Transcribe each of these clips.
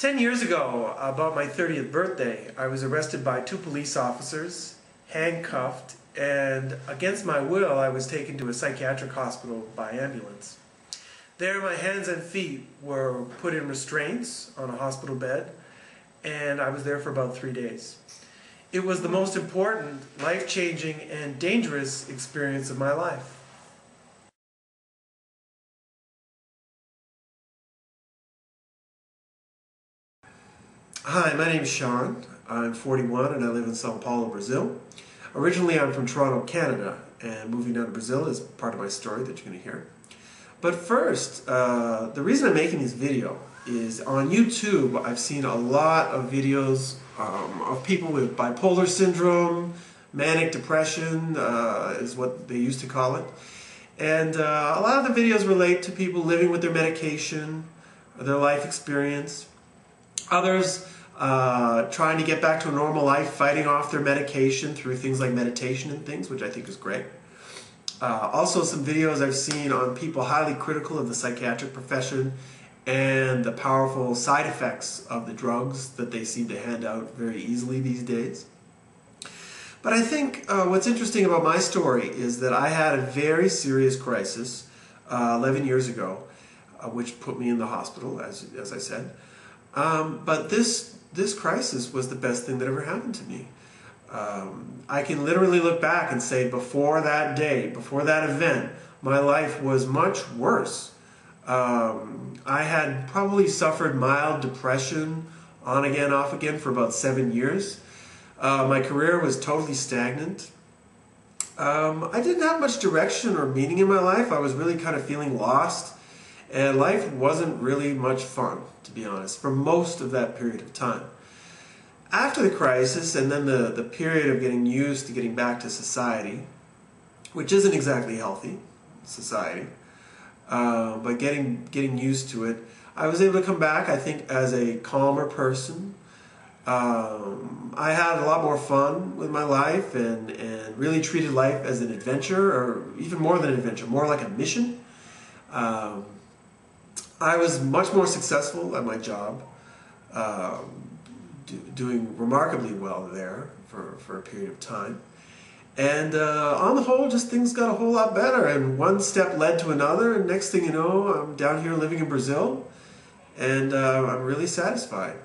10 years ago, about my 30th birthday, I was arrested by 2 police officers, handcuffed, and against my will, I was taken to a psychiatric hospital by ambulance. There, my hands and feet were put in restraints on a hospital bed, and I was there for about 3 days. It was the most important, life-changing, and dangerous experience of my life. Hi, my name is Sean. I'm 41 and I live in Sao Paulo, Brazil. Originally I'm from Toronto, Canada, and moving down to Brazil is part of my story that you're going to hear. But first, the reason I'm making this video is on YouTube I've seen a lot of videos of people with bipolar syndrome, manic depression is what they used to call it. And a lot of the videos relate to people living with their medication, their life experience. Others trying to get back to a normal life, fighting off their medication through things like meditation and things, which I think is great. Also some videos I've seen on people highly critical of the psychiatric profession and the powerful side effects of the drugs that they seem to hand out very easily these days. But I think what's interesting about my story is that I had a very serious crisis 11 years ago, which put me in the hospital, as I said. But this crisis was the best thing that ever happened to me. I can literally look back and say before that day, before that event, my life was much worse. I had probably suffered mild depression on again, off again for about 7 years. My career was totally stagnant. I didn't have much direction or meaning in my life. I was really kind of feeling lost. And life wasn't really much fun, to be honest, for most of that period of time. After the crisis, and then the period of getting used to getting back to society, which isn't exactly healthy, society, but getting used to it, I was able to come back, I think, as a calmer person. I had a lot more fun with my life and really treated life as an adventure, or even more than an adventure, more like a mission. I was much more successful at my job, doing remarkably well there for a period of time. And on the whole, just things got a whole lot better, and one step led to another, and next thing you know, I'm down here living in Brazil, and I'm really satisfied.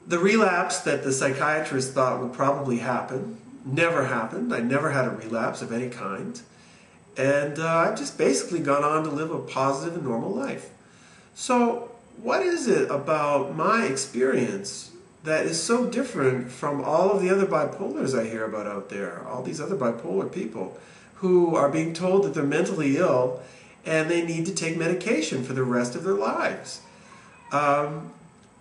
The relapse that the psychiatrist thought would probably happen never happened. I never had a relapse of any kind. And I've just basically gone on to live a positive and normal life. So what is it about my experience that is so different from all of the other bipolars I hear about out there, all these other bipolar people who are being told that they're mentally ill and they need to take medication for the rest of their lives?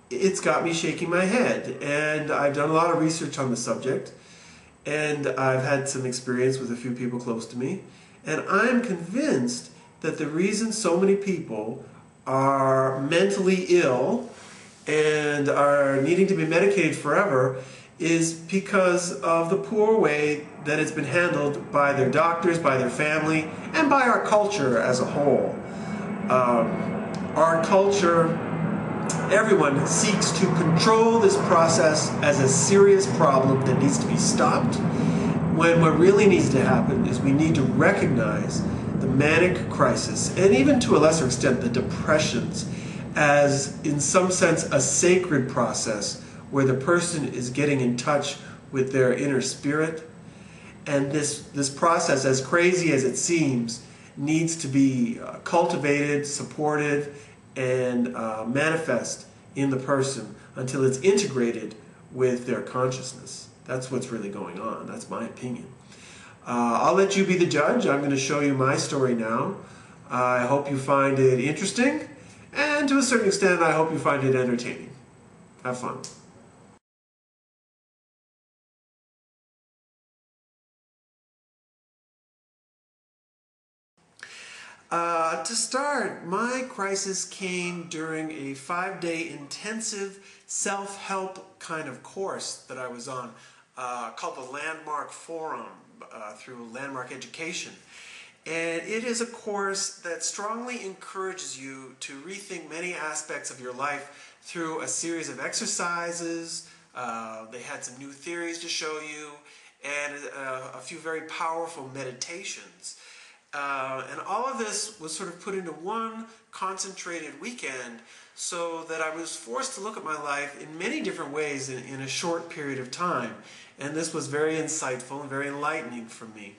It's got me shaking my head, and I've done a lot of research on the subject, and I've had some experience with a few people close to me. And I'm convinced that the reason so many people are mentally ill and are needing to be medicated forever is because of the poor way that it's been handled by their doctors, by their family, and by our culture as a whole. Our culture, everyone seeks to control this process as a serious problem that needs to be stopped, when what really needs to happen is we need to recognize the manic crisis, and even to a lesser extent the depressions, as in some sense a sacred process where the person is getting in touch with their inner spirit. And this process, as crazy as it seems, needs to be cultivated, supported, and manifest in the person until it's integrated with their consciousness. That's what's really going on. That's my opinion. I'll let you be the judge. I'm going to show you my story now. I hope you find it interesting, and to a certain extent, I hope you find it entertaining. Have fun. To start, my crisis came during a 5-day intensive self-help kind of course that I was on, called the Landmark Forum through Landmark Education. And it is a course that strongly encourages you to rethink many aspects of your life through a series of exercises. They had some new theories to show you, and a few very powerful meditations. And all of this was sort of put into one concentrated weekend, so that I was forced to look at my life in many different ways in a short period of time. And this was very insightful and very enlightening for me.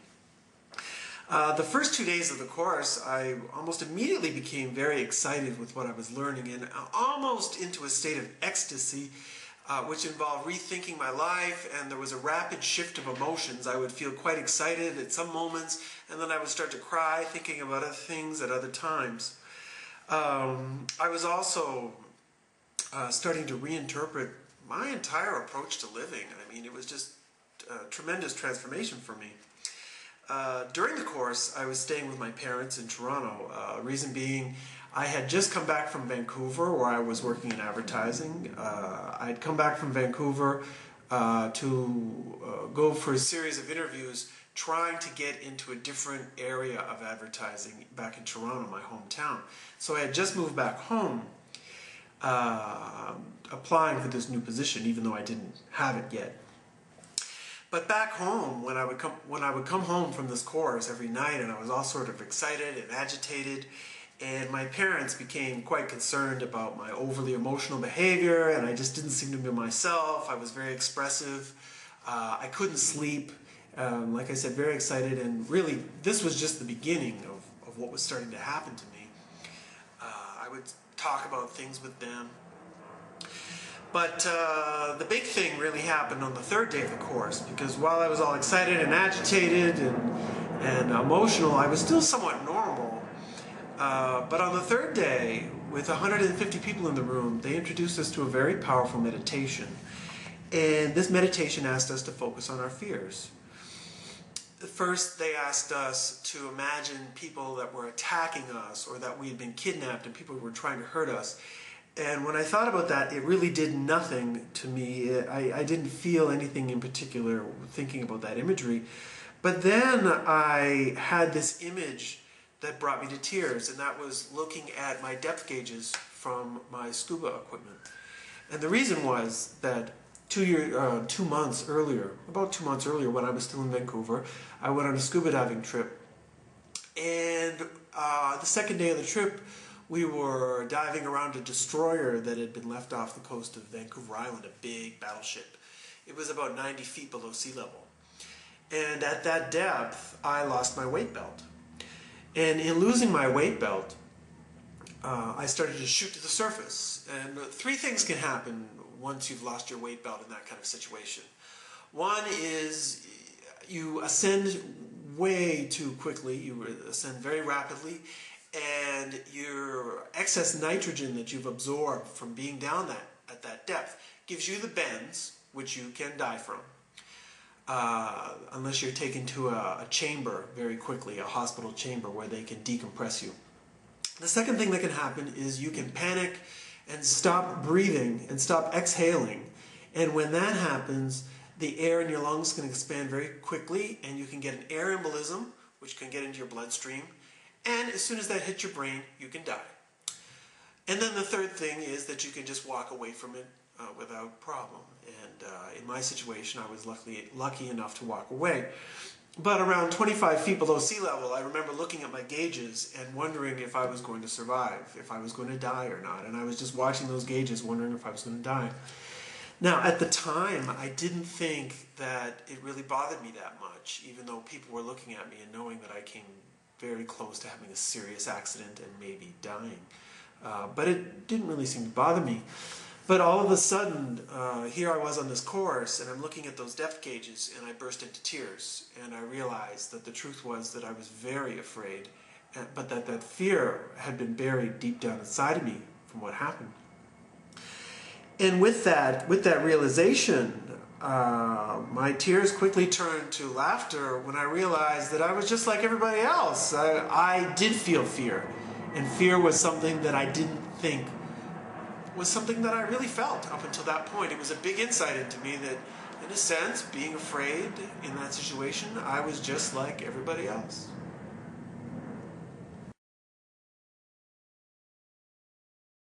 The first 2 days of the course, I almost immediately became very excited with what I was learning, and almost into a state of ecstasy, which involved rethinking my life, and there was a rapid shift of emotions. I would feel quite excited at some moments, and then I would start to cry thinking about other things at other times. I was also starting to reinterpret my entire approach to living. I mean, it was just a tremendous transformation for me. During the course, I was staying with my parents in Toronto. Reason being, I had just come back from Vancouver, where I was working in advertising. I'd come back from Vancouver to go for a series of interviews trying to get into a different area of advertising back in Toronto, my hometown. So I had just moved back home, applying for this new position, even though I didn't have it yet. But back home, when I would come home from this course every night, and I was all sort of excited and agitated, and my parents became quite concerned about my overly emotional behavior, and I just didn't seem to be myself. I was very expressive. I couldn't sleep. Like I said, very excited, and really, this was just the beginning of what was starting to happen to me. I would talk about things with them. But the big thing really happened on the third day of the course, because while I was all excited and agitated and emotional, I was still somewhat normal. But on the third day, with 150 people in the room, they introduced us to a very powerful meditation. And this meditation asked us to focus on our fears. First, they asked us to imagine people that were attacking us, or that we had been kidnapped and people who were trying to hurt us. And when I thought about that, it really did nothing to me. I didn't feel anything in particular thinking about that imagery. But then I had this image that brought me to tears, and that was looking at my depth gauges from my scuba equipment. And the reason was that about 2 months earlier, when I was still in Vancouver, I went on a scuba diving trip. And the second day of the trip, we were diving around a destroyer that had been left off the coast of Vancouver Island, a big battleship. It was about 90 feet below sea level. And at that depth, I lost my weight belt. And in losing my weight belt, I started to shoot to the surface. And three things can happen once you've lost your weight belt in that kind of situation. One is you ascend way too quickly, you ascend very rapidly, and your excess nitrogen that you've absorbed from being down at that depth gives you the bends, which you can die from, unless you're taken to a chamber very quickly, a hospital chamber where they can decompress you. The second thing that can happen is you can panic and stop breathing and stop exhaling. And when that happens, the air in your lungs can expand very quickly, and you can get an air embolism, which can get into your bloodstream. And as soon as that hits your brain, you can die. And then the third thing is that you can just walk away from it without problem. And in my situation, I was lucky enough to walk away. But around 25 feet below sea level, I remember looking at my gauges and wondering if I was going to survive, if I was going to die or not. And I was just watching those gauges, wondering if I was going to die. Now, at the time, I didn't think that it really bothered me that much, even though people were looking at me and knowing that I came very close to having a serious accident and maybe dying. But it didn't really seem to bother me. But all of a sudden, here I was on this course, and I'm looking at those depth gauges, and I burst into tears. And I realized that the truth was that I was very afraid, but that fear had been buried deep down inside of me from what happened. And with that realization, my tears quickly turned to laughter when I realized that I was just like everybody else. I did feel fear, and fear was something that I didn't think was something that I really felt up until that point. It was a big insight into me that, in a sense, being afraid in that situation, I was just like everybody else.